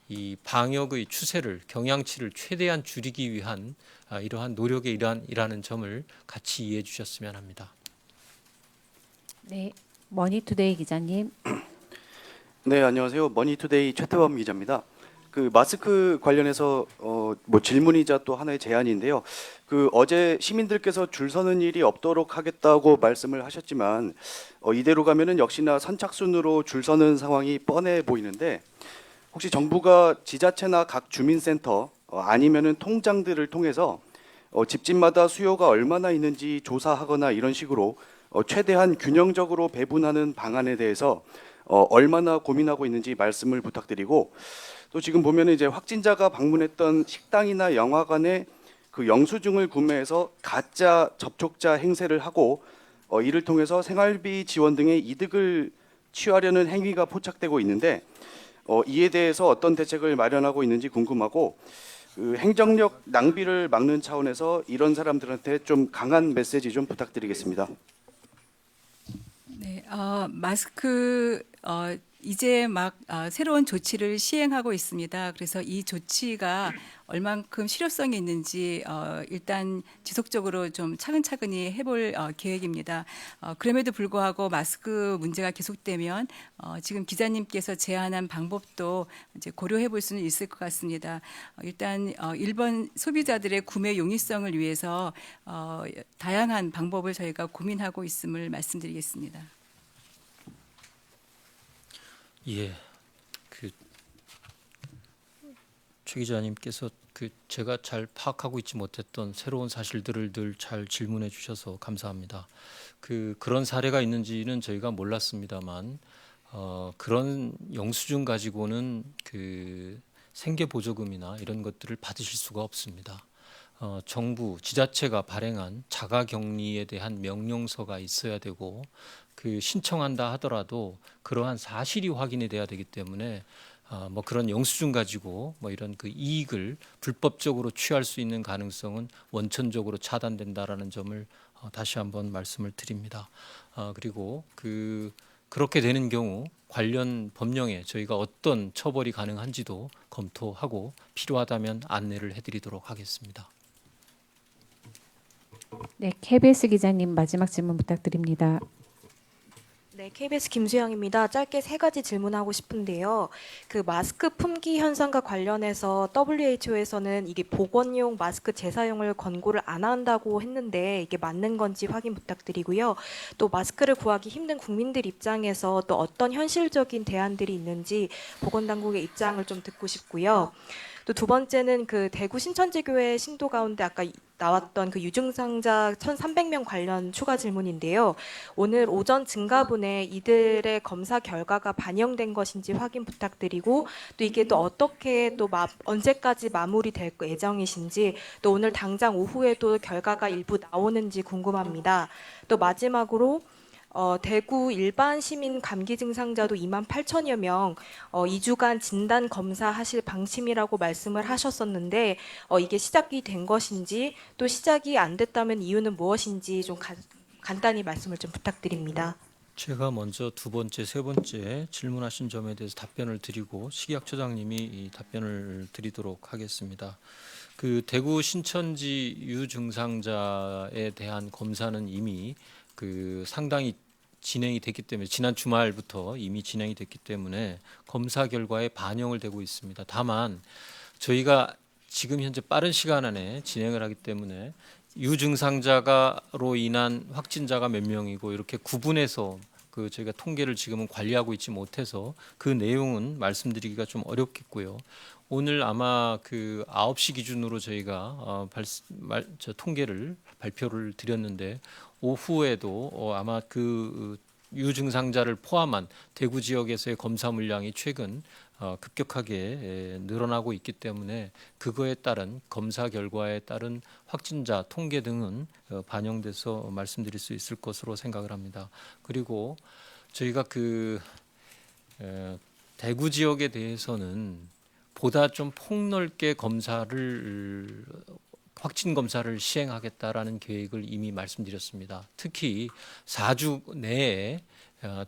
이 방역의 추세를 경향치를 최대한 줄이기 위한 이러한 노력의 일환이라는 점을 같이 이해해 주셨으면 합니다. 네, 머니투데이 기자님. 네, 안녕하세요. 머니투데이 최태범 기자입니다. 그 마스크 관련해서 뭐 질문이자 또 하나의 제안인데요. 그 어제 시민들께서 줄 서는 일이 없도록 하겠다고 말씀을 하셨지만 이대로 가면은 역시나 선착순으로 줄 서는 상황이 뻔해 보이는데 혹시 정부가 지자체나 각 주민센터 아니면은 통장들을 통해서 집집마다 수요가 얼마나 있는지 조사하거나 이런 식으로 최대한 균형적으로 배분하는 방안에 대해서 얼마나 고민하고 있는지 말씀을 부탁드리고 또 지금 보면은 이제 확진자가 방문했던 식당이나 영화관에 그 영수증을 구매해서 가짜 접촉자 행세를 하고 이를 통해서 생활비 지원 등의 이득을 취하려는 행위가 포착되고 있는데 이에 대해서 어떤 대책을 마련하고 있는지 궁금하고 그 행정력 낭비를 막는 차원에서 이런 사람들한테 좀 강한 메시지 좀 부탁드리겠습니다. 네, 마스크 이제 막 새로운 조치를 시행하고 있습니다. 그래서 이 조치가 얼만큼 실효성이 있는지 일단 지속적으로 좀 차근차근히 해볼 계획입니다. 그럼에도 불구하고 마스크 문제가 계속되면 지금 기자님께서 제안한 방법도 이제 고려해 볼 수는 있을 것 같습니다. 일단 일본 소비자들의 구매 용이성을 위해서 다양한 방법을 저희가 고민하고 있음을 말씀드리겠습니다. 예, 최 기자님께서 제가 잘 파악하고 있지 못했던 새로운 사실들을 늘 잘 질문해 주셔서 감사합니다. 그런 사례가 있는지는 저희가 몰랐습니다만 그런 영수증 가지고는 그 생계 보조금이나 이런 것들을 받으실 수가 없습니다. 정부 지자체가 발행한 자가격리에 대한 명령서가 있어야 되고 그 신청한다 하더라도 그러한 사실이 확인이 돼야 되기 때문에 뭐 그런 영수증 가지고 뭐 이런 그 이익을 불법적으로 취할 수 있는 가능성은 원천적으로 차단된다라는 점을 다시 한번 말씀을 드립니다. 그리고 그렇게 되는 경우 관련 법령에 저희가 어떤 처벌이 가능한지도 검토하고 필요하다면 안내를 해드리도록 하겠습니다. 네, KBS 기자님 마지막 질문 부탁드립니다. 네, KBS 김수영입니다. 짧게 세 가지 질문하고 싶은데요. 그 마스크 품귀 현상과 관련해서 WHO에서는 이게 보건용 마스크 재사용을 권고를 안 한다고 했는데 이게 맞는 건지 확인 부탁드리고요. 또 마스크를 구하기 힘든 국민들 입장에서 또 어떤 현실적인 대안들이 있는지 보건당국의 입장을 좀 듣고 싶고요. 또 두 번째는 그 대구 신천지교회 신도 가운데 아까 나왔던 그 유증상자 1,300명 관련 추가 질문인데요. 오늘 오전 증가분에 이들의 검사 결과가 반영된 것인지 확인 부탁드리고 또 이게 또 어떻게 또 언제까지 마무리될 예정이신지 또 오늘 당장 오후에도 결과가 일부 나오는지 궁금합니다. 또 마지막으로 대구 일반 시민 감기 증상자도 28,000여 명 2주간 진단 검사하실 방침이라고 말씀을 하셨었는데 이게 시작이 된 것인지 또 시작이 안 됐다면 이유는 무엇인지 좀 간단히 말씀을 좀 부탁드립니다. 제가 먼저 두 번째, 세 번째 질문하신 점에 대해서 답변을 드리고 식약처장님이 이 답변을 드리도록 하겠습니다. 그 대구 신천지 유증상자에 대한 검사는 이미 그 상당히 진행이 됐기 때문에 지난 주말부터 이미 진행이 됐기 때문에 검사 결과에 반영을 되고 있습니다. 다만 저희가 지금 현재 빠른 시간 안에 진행을 하기 때문에 유증상자가로 인한 확진자가 몇 명이고 이렇게 구분해서 그 저희가 통계를 지금은 관리하고 있지 못해서 그 내용은 말씀드리기가 좀 어렵겠고요. 오늘 아마 그 9시 기준으로 저희가 통계를 발표를 드렸는데 오후에도 아마 그 유증상자를 포함한 대구 지역에서의 검사 물량이 최근 급격하게 늘어나고 있기 때문에 그거에 따른 검사 결과에 따른 확진자 통계 등은 반영돼서 말씀드릴 수 있을 것으로 생각을 합니다. 그리고 저희가 그 대구 지역에 대해서는 보다 좀 폭넓게 확진 검사를 시행하겠다라는 계획을 이미 말씀드렸습니다. 특히 4주 내에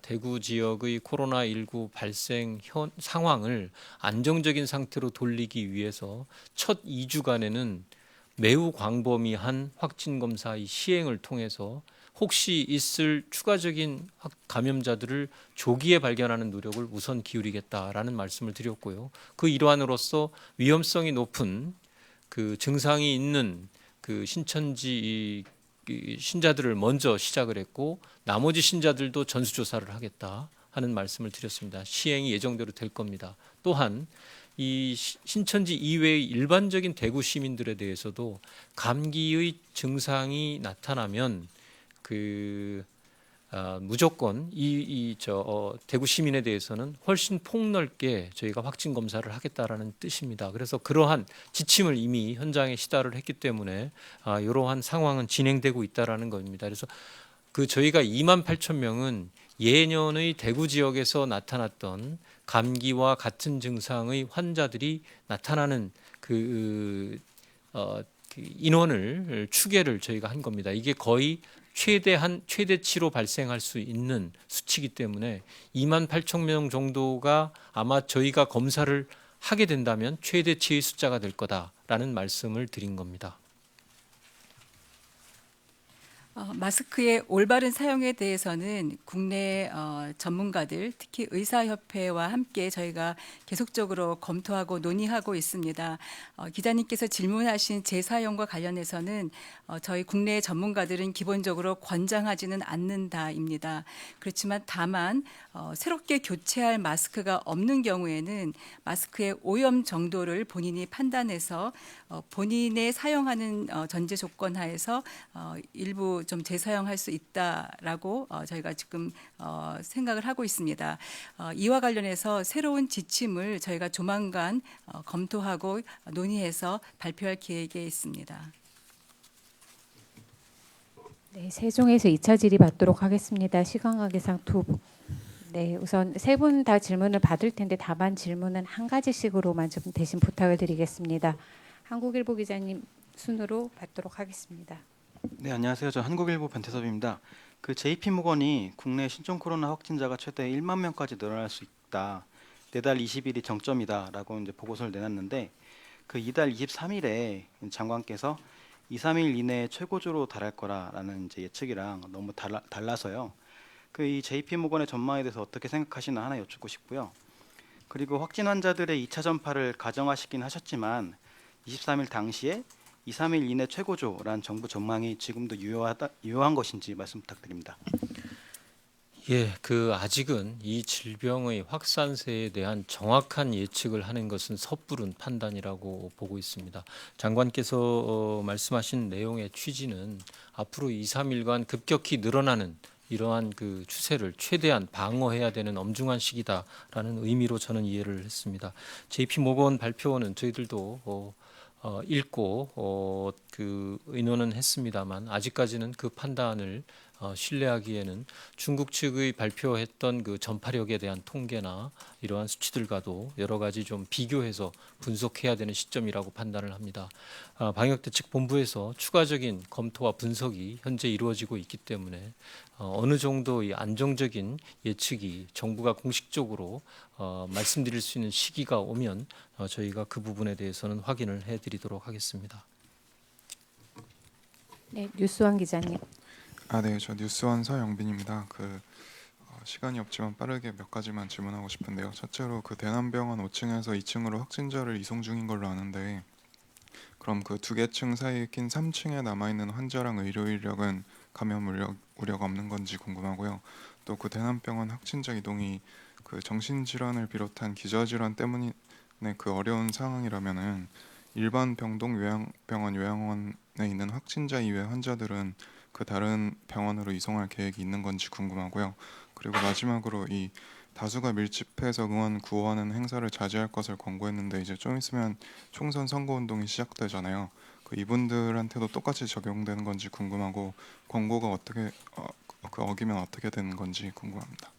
대구 지역의 코로나19 발생 상황을 안정적인 상태로 돌리기 위해서 첫 2주간에는 매우 광범위한 확진 검사의 시행을 통해서 혹시 있을 추가적인 감염자들을 조기에 발견하는 노력을 우선 기울이겠다라는 말씀을 드렸고요. 그 일환으로서 위험성이 높은 그 증상이 있는 그 신천지 신자들을 먼저 시작을 했고 나머지 신자들도 전수조사를 하겠다 하는 말씀을 드렸습니다. 시행이 예정대로 될 겁니다. 또한 이 신천지 이외의 일반적인 대구 시민들에 대해서도 감기의 증상이 나타나면 무조건 대구 시민에 대해서는 훨씬 폭넓게 저희가 확진 검사를 하겠다라는 뜻입니다. 그래서 그러한 지침을 이미 현장에 시달을 했기 때문에 이러한 상황은 진행되고 있다라는 겁니다. 그래서 저희가 28,000명은 예년의 대구 지역에서 나타났던 감기와 같은 증상의 환자들이 나타나는 인원을 추계를 저희가 한 겁니다. 이게 거의 최대치로 발생할 수 있는 수치이기 때문에 28,000명 정도가 아마 저희가 검사를 하게 된다면 최대치의 숫자가 될 거다라는 말씀을 드린 겁니다. 마스크의 올바른 사용에 대해서는 국내 전문가들, 특히 의사협회와 함께 저희가 계속적으로 검토하고 논의하고 있습니다. 기자님께서 질문하신 재사용과 관련해서는 저희 국내 전문가들은 기본적으로 권장하지는 않는다입니다. 그렇지만 다만 새롭게 교체할 마스크가 없는 경우에는 마스크의 오염 정도를 본인이 판단해서 본인의 사용하는 전제 조건 하에서 일부 좀 재사용할 수 있다라고 저희가 지금 생각을 하고 있습니다. 이와 관련해서 새로운 지침을 저희가 조만간 검토하고 논의해서 발표할 계획에 있습니다. 네, 세종에서 2차 질의 받도록 하겠습니다. 시간관계상 네, 우선 세 분 다 질문을 받을 텐데 다만 질문은 한 가지씩으로만 좀 대신 부탁을 드리겠습니다. 한국일보 기자님 순으로 받도록 하겠습니다. 네, 안녕하세요. 저 한국일보 변태섭입니다. 그 JP모건이 국내 신종 코로나 확진자가 최대 1만 명까지 늘어날 수 있다. 내달 20일이 정점이다라고 이제 보고서를 내놨는데 그 이달 23일에 장관께서 2, 3일 이내에 최고조로 달할 거라라는 이제 예측이랑 너무 달라서요. 그 이 JP 모건의 전망에 대해서 어떻게 생각하시나 하나 여쭙고 싶고요. 그리고 확진 환자들의 2차 전파를 가정하시긴 하셨지만 23일 당시에 2, 3일 이내 최고조라는 정부 전망이 지금도 유효한 것인지 말씀 부탁드립니다. 예, 아직은 이 질병의 확산세에 대한 정확한 예측을 하는 것은 섣부른 판단이라고 보고 있습니다. 장관께서 말씀하신 내용의 취지는 앞으로 2, 3일간 급격히 늘어나는 이러한 그 추세를 최대한 방어해야 되는 엄중한 시기다라는 의미로 저는 이해를 했습니다. JP 모건 발표는 저희들도 읽고 그 의논은 했습니다만 아직까지는 그 판단을 신뢰하기에는 중국 측의 발표했던 그 전파력에 대한 통계나 이러한 수치들과도 여러 가지 좀 비교해서 분석해야 되는 시점이라고 판단을 합니다. 방역대책본부에서 추가적인 검토와 분석이 현재 이루어지고 있기 때문에 어느 정도의 안정적인 예측이 정부가 공식적으로 말씀드릴 수 있는 시기가 오면 저희가 그 부분에 대해서는 확인을 해드리도록 하겠습니다. 네, 뉴스원 기자님. 네, 저 뉴스원 서영빈입니다. 시간이 없지만 빠르게 몇 가지만 질문하고 싶은데요. 첫째로 대남병원 5층에서 2층으로 확진자를 이송 중인 걸로 아는데, 그럼 그 두 개 층 사이에 낀 3층에 남아 있는 환자랑 의료 인력은 감염 우려가 없는 건지 궁금하고요. 또 대남병원 확진자 이동이 정신질환을 비롯한 기저질환 때문에 어려운 상황이라면은 일반 병동 요양병원 요양원에 있는 확진자 이외 환자들은 다른 병원으로 이송할 계획이 있는 건지 궁금하고요. 그리고 마지막으로 이 다수가 밀집해서 의원 구호하는 행사를 자제할 것을 권고했는데 이제 좀 있으면 총선 선거운동이 시작되잖아요. 이분들한테도 똑같이 적용되는 건지 궁금하고 권고가 어떻게 어기면 어떻게 되는 건지 궁금합니다.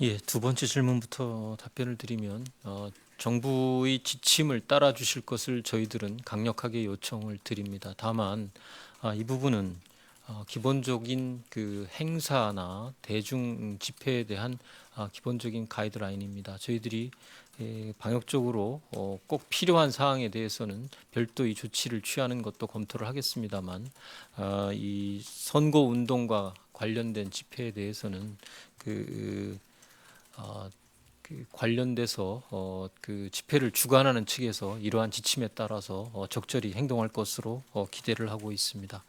예, 두 번째 질문부터 답변을 드리면 정부의 지침을 따라 주실 것을 저희들은 강력하게 요청을 드립니다. 다만 이 부분은 기본적인 행사나 대중 집회에 대한 기본적인 가이드라인입니다. 저희들이 방역적으로 꼭 필요한 사항에 대해서는 별도의 조치를 취하는 것도 검토를 하겠습니다만 이 선거 운동과 관련된 집회에 대해서는 관련돼서 집회를 주관하는 측에서 이러한 지침에 따라서 적절히 행동할 것으로 기대를 하고 있습니다.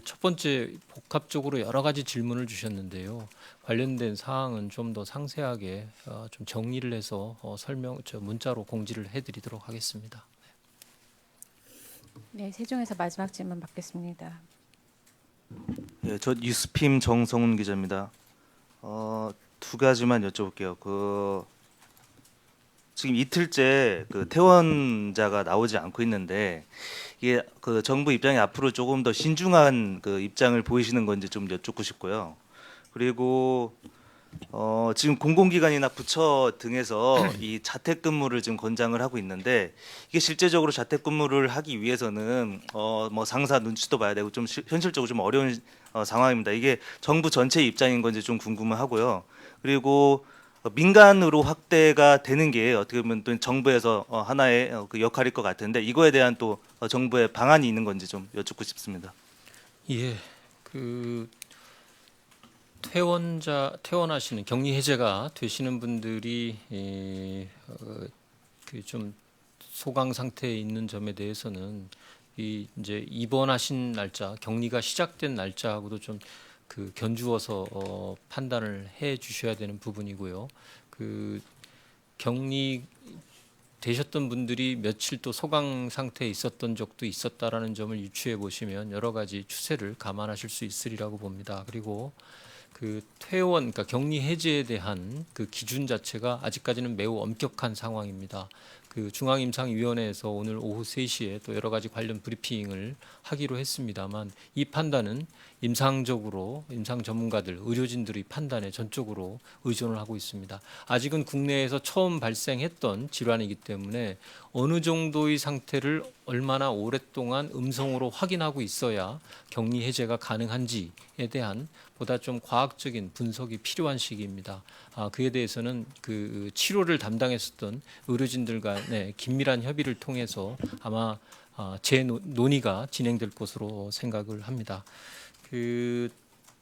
첫 번째 복합적으로 여러 가지 질문을 주셨는데요. 관련된 사항은 좀 더 상세하게 좀 정리를 해서 문자로 공지를 해드리도록 하겠습니다. 네, 세종에서 마지막 질문 받겠습니다. 예, 저 뉴스핌 정성훈 기자입니다. 두 가지만 여쭤볼게요. 지금 이틀째 퇴원자가 나오지 않고 있는데 이게 정부 입장이 앞으로 조금 더 신중한 입장을 보이시는 건지 좀 여쭙고 싶고요. 그리고 지금 공공기관이나 부처 등에서 이 자택근무를 지금 권장을 하고 있는데 이게 실제적으로 자택근무를 하기 위해서는 상사 눈치도 봐야 되고 좀 현실적으로 좀 어려운 상황입니다. 이게 정부 전체 입장인 건지 좀 궁금하고요. 그리고 민간으로 확대가 되는 게 어떻게 보면 또 정부에서 하나의 역할일 것 같은데 이거에 대한 또 정부의 방안이 있는 건지 좀 여쭙고 싶습니다. 예, 퇴원하시는 격리 해제가 되시는 분들이 좀 소강 상태에 있는 점에 대해서는 이제 입원하신 날짜, 격리가 시작된 날짜하고도 좀 견주어서 판단을 해 주셔야 되는 부분이고요. 격리 되셨던 분들이 며칠 또 소강 상태에 있었던 적도 있었다라는 점을 유추해 보시면 여러 가지 추세를 감안하실 수 있으리라고 봅니다. 그리고 퇴원, 그러니까 격리 해제에 대한 기준 자체가 아직까지는 매우 엄격한 상황입니다. 중앙임상위원회에서 오늘 오후 3시에 또 여러 가지 관련 브리핑을 하기로 했습니다만 이 판단은 임상 전문가들, 의료진들의 판단에 전적으로 의존을 하고 있습니다. 아직은 국내에서 처음 발생했던 질환이기 때문에 어느 정도의 상태를 얼마나 오랫동안 음성으로 확인하고 있어야 격리 해제가 가능한지에 대한 보다 좀 과학적인 분석이 필요한 시기입니다. 그에 대해서는 치료를 담당했었던 의료진들 간의 긴밀한 협의를 통해서 아마 재논의가 진행될 것으로 생각을 합니다. 그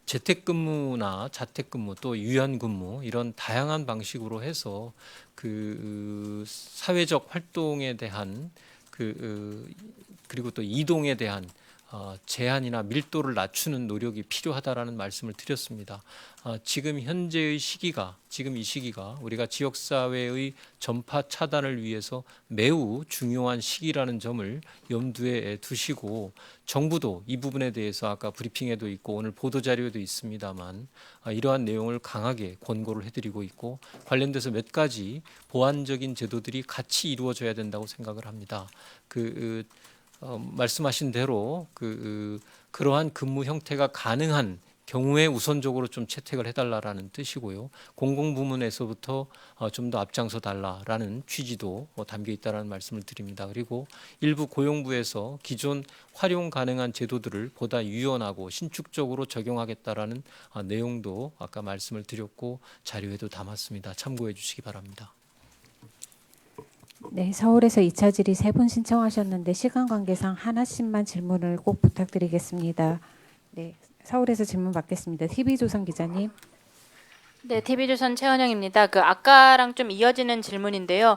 재택근무나 자택근무 또 유연근무 이런 다양한 방식으로 해서 그 사회적 활동에 대한 그리고 또 이동에 대한 제한이나 밀도를 낮추는 노력이 필요하다라는 말씀을 드렸습니다. 지금 현재의 시기가 지금 이 시기가 우리가 지역사회의 전파 차단을 위해서 매우 중요한 시기라는 점을 염두에 두시고 정부도 이 부분에 대해서 아까 브리핑에도 있고 오늘 보도자료에도 있습니다만 이러한 내용을 강하게 권고를 해드리고 있고 관련돼서 몇 가지 보완적인 제도들이 같이 이루어져야 된다고 생각을 합니다. 말씀하신 대로 그러한 근무 형태가 가능한 경우에 우선적으로 좀 채택을 해달라라는 뜻이고요. 공공부문에서부터 좀 더 앞장서 달라라는 취지도 담겨 있다라는 말씀을 드립니다. 그리고 일부 고용부에서 기존 활용 가능한 제도들을 보다 유연하고 신축적으로 적용하겠다라는 내용도 아까 말씀을 드렸고 자료에도 담았습니다. 참고해 주시기 바랍니다. 네, 서울에서 2차 질의 3분 신청하셨는데 시간 관계상 하나씩만 질문을 꼭 부탁드리겠습니다. 네, 서울에서 질문 받겠습니다. TV조선 기자님. 네, TV조선 최은영입니다. 아까랑 좀 이어지는 질문인데요.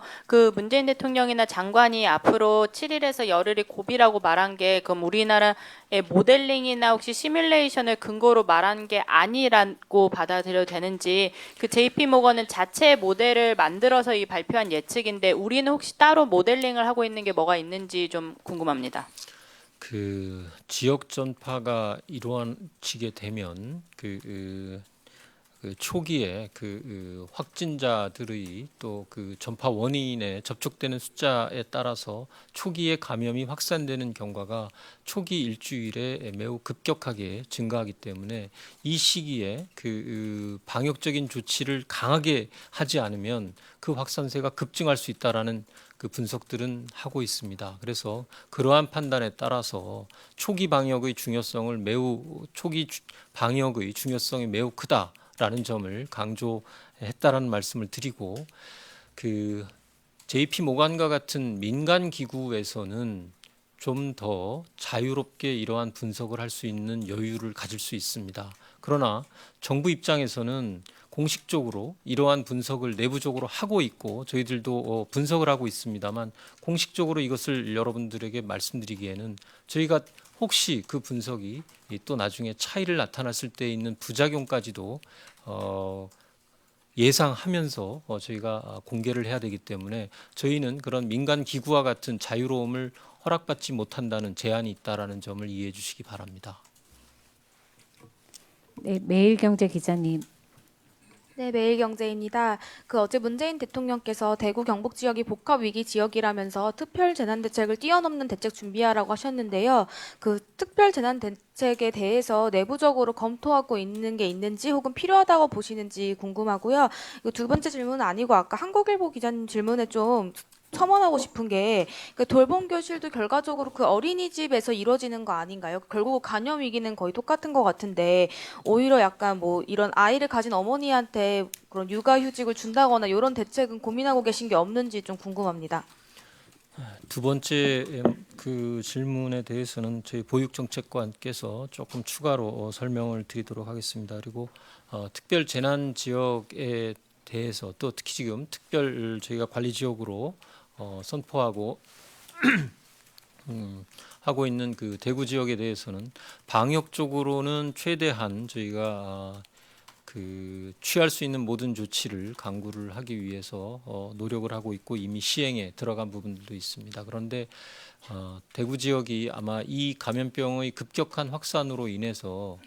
문재인 대통령이나 장관이 앞으로 7일에서 열흘이 고비라고 말한 게 그럼 우리나라의 모델링이나 혹시 시뮬레이션을 근거로 말한 게 아니라고 받아들여도 되는지 JP모건은 자체 모델을 만들어서 이 발표한 예측인데 우리는 혹시 따로 모델링을 하고 있는 게 뭐가 있는지 좀 궁금합니다. 지역 전파가 이루어지게 되면 초기에 확진자들의 또 전파 원인에 접촉되는 숫자에 따라서 초기에 감염이 확산되는 경과가 초기 일주일에 매우 급격하게 증가하기 때문에 이 시기에 방역적인 조치를 강하게 하지 않으면 그 확산세가 급증할 수 있다라는 분석들은 하고 있습니다. 그래서 그러한 판단에 따라서 초기 방역의 중요성이 매우 크다라는 점을 강조했다라는 말씀을 드리고 JP모건과 같은 민간 기구에서는 좀 더 자유롭게 이러한 분석을 할 수 있는 여유를 가질 수 있습니다. 그러나 정부 입장에서는 공식적으로 이러한 분석을 내부적으로 하고 있고 저희들도 분석을 하고 있습니다만 공식적으로 이것을 여러분들에게 말씀드리기에는 저희가 혹시 그 분석이 또 나중에 차이를 나타났을 때 있는 부작용까지도 예상하면서 저희가 공개를 해야 되기 때문에 저희는 그런 민간 기구와 같은 자유로움을 허락받지 못한다는 제한이 있다라는 점을 이해해 주시기 바랍니다. 네, 매일경제 기자님. 네, 매일경제입니다. 어제 문재인 대통령께서 대구 경북 지역이 복합 위기 지역이라면서 특별 재난 대책을 뛰어넘는 대책 준비하라고 하셨는데요. 특별 재난 대책에 대해서 내부적으로 검토하고 있는 게 있는지 혹은 필요하다고 보시는지 궁금하고요. 두 번째 질문은 아니고 아까 한국일보 기자님 질문에 좀 첨언하고 싶은 게 돌봄 교실도 결과적으로 어린이집에서 이루어지는 거 아닌가요? 결국 간염 위기는 거의 똑같은 것 같은데 오히려 약간 이런 아이를 가진 어머니한테 그런 육아휴직을 준다거나 이런 대책은 고민하고 계신 게 없는지 좀 궁금합니다. 두 번째 질문에 대해서는 저희 보육정책관께서 조금 추가로 설명을 드리도록 하겠습니다. 그리고 특별 재난 지역에 대해서 또 특히 지금 저희가 관리 지역으로 선포하고 하고 있는 대구 지역에 대해서는 방역적으로는 최대한 저희가 취할 수 있는 모든 조치를 강구를 하기 위해서 노력을 하고 있고 이미 시행에 들어간 부분들도 있습니다. 그런데 대구 지역이 아마 이 감염병의 급격한 확산으로 인해서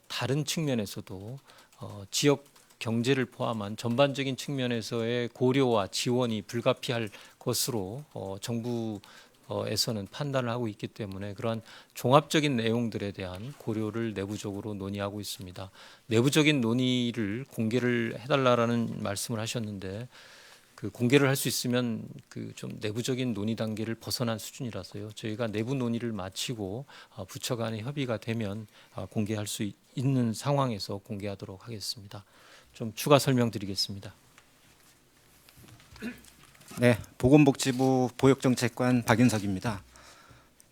다른 측면에서도 지역 경제를 포함한 전반적인 측면에서의 고려와 지원이 불가피할 것으로 정부에서는 판단을 하고 있기 때문에 그러한 종합적인 내용들에 대한 고려를 내부적으로 논의하고 있습니다. 내부적인 논의를 공개를 해달라는 말씀을 하셨는데 공개를 할 수 있으면 좀 내부적인 논의 단계를 벗어난 수준이라서요. 저희가 내부 논의를 마치고 부처 간의 협의가 되면 공개할 수 있는 상황에서 공개하도록 하겠습니다. 좀 추가 설명드리겠습니다. 네, 보건복지부 보육정책관 박윤석입니다.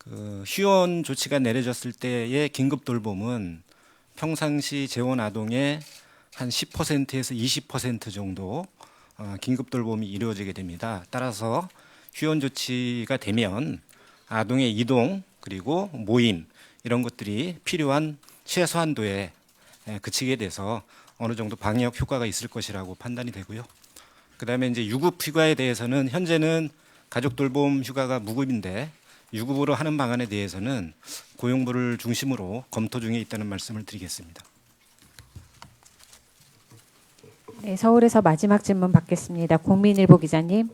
그 휴원 조치가 내려졌을 때의 긴급 돌봄은 평상시 재원 아동의 한 10%에서 20% 정도 긴급 돌봄이 이루어지게 됩니다. 따라서 휴원 조치가 되면 아동의 이동 그리고 모임 이런 것들이 필요한 최소한도에 그치게 돼서 어느 정도 방역 효과가 있을 것이라고 판단이 되고요. 그다음에 이제 유급 휴가에 대해서는 현재는 가족 돌봄 휴가가 무급인데 유급으로 하는 방안에 대해서는 고용부를 중심으로 검토 중에 있다는 말씀을 드리겠습니다. 네, 서울에서 마지막 질문 받겠습니다. 국민일보 기자님.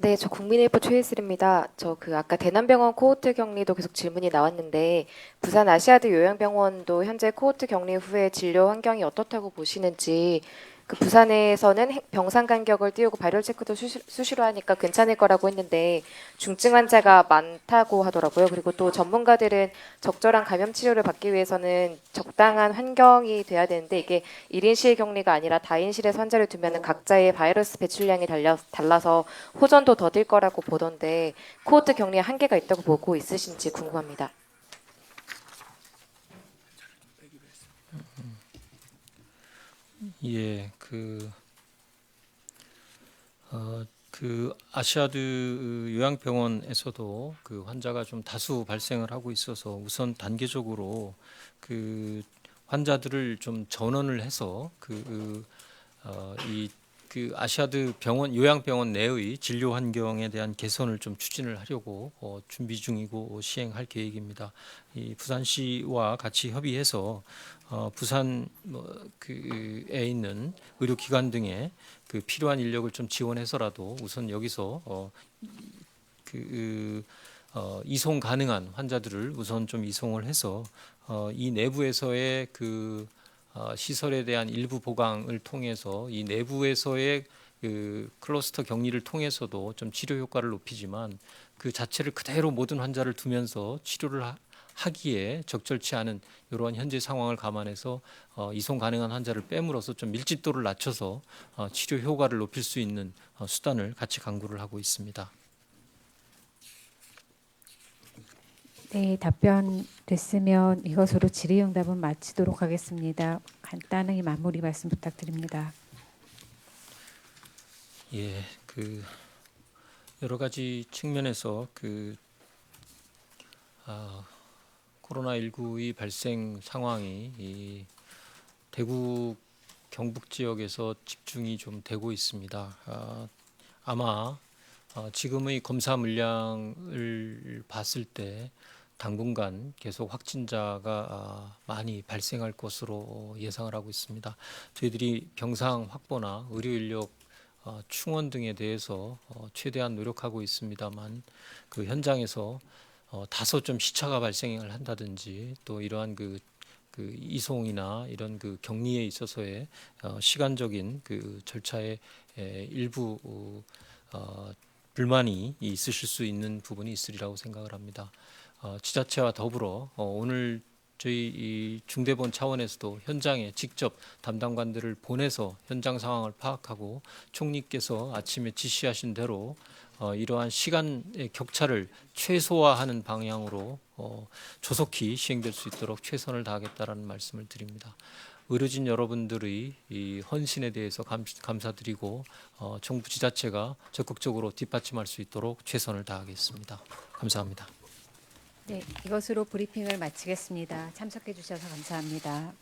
네, 저 국민일보 최혜슬입니다. 저 그 아까 대남병원 코호트 격리도 계속 질문이 나왔는데 부산 아시아드 요양병원도 현재 코호트 격리 후에 진료 환경이 어떻다고 보시는지, 그 부산에서는 병상 간격을 띄우고 발열 체크도 수시로 하니까 괜찮을 거라고 했는데 중증 환자가 많다고 하더라고요. 그리고 또 전문가들은 적절한 감염 치료를 받기 위해서는 적당한 환경이 돼야 되는데 이게 1인실 격리가 아니라 다인실에서 환자를 두면 각자의 바이러스 배출량이 달라서 호전도 더딜 거라고 보던데 코호트 격리에 한계가 있다고 보고 있으신지 궁금합니다. 예, 그 아시아드 요양병원에서도 그 환자가 좀 다수 발생을 하고 있어서 우선 단계적으로 그 환자들을 좀 전원을 해서 그 아시아드 병원 요양병원 내의 진료 환경에 대한 개선을 좀 추진을 하려고 준비 중이고 시행할 계획입니다. 이 부산시와 같이 협의해서 부산에 있는 의료기관 등에 그 필요한 인력을 좀 지원해서라도 우선 여기서 이송 가능한 환자들을 우선 좀 이송을 해서 이 내부에서의 그 시설에 대한 일부 보강을 통해서 이 내부에서의 그 클러스터 격리를 통해서도 좀 치료 효과를 높이지만 그 자체를 그대로 모든 환자를 두면서 치료를 하기에 적절치 않은 이러한 현재 상황을 감안해서 이송 가능한 환자를 빼물어서 좀 밀집도를 낮춰서 치료 효과를 높일 수 있는 수단을 같이 강구를 하고 있습니다. 네, 답변 됐으면 이것으로 질의응답은 마치도록 하겠습니다. 간단히 마무리 말씀 부탁드립니다. 예, 그 여러 가지 측면에서 코로나19의 발생 상황이 이 대구 경북 지역에서 집중이 좀 되고 있습니다. 아마 지금의 검사 물량을 봤을 때 당분간 계속 확진자가 많이 발생할 것으로 예상을 하고 있습니다. 저희들이 병상 확보나 의료 인력 충원 등에 대해서 최대한 노력하고 있습니다만 그 현장에서 다소 좀 시차가 발생을 한다든지 또 이러한 그 이송이나 이런 그 격리에 있어서의 시간적인 그 절차의 일부 불만이 있으실 수 있는 부분이 있으리라고 생각을 합니다. 지자체와 더불어 오늘 저희 이 중대본 차원에서도 현장에 직접 담당관들을 보내서 현장 상황을 파악하고 총리께서 아침에 지시하신 대로 이러한 시간의 격차를 최소화하는 방향으로 조속히 시행될 수 있도록 최선을 다하겠다라는 말씀을 드립니다. 의료진 여러분들의 이 헌신에 대해서 감사드리고 정부 지자체가 적극적으로 뒷받침할 수 있도록 최선을 다하겠습니다. 감사합니다. 네, 이것으로 브리핑을 마치겠습니다. 참석해 주셔서 감사합니다.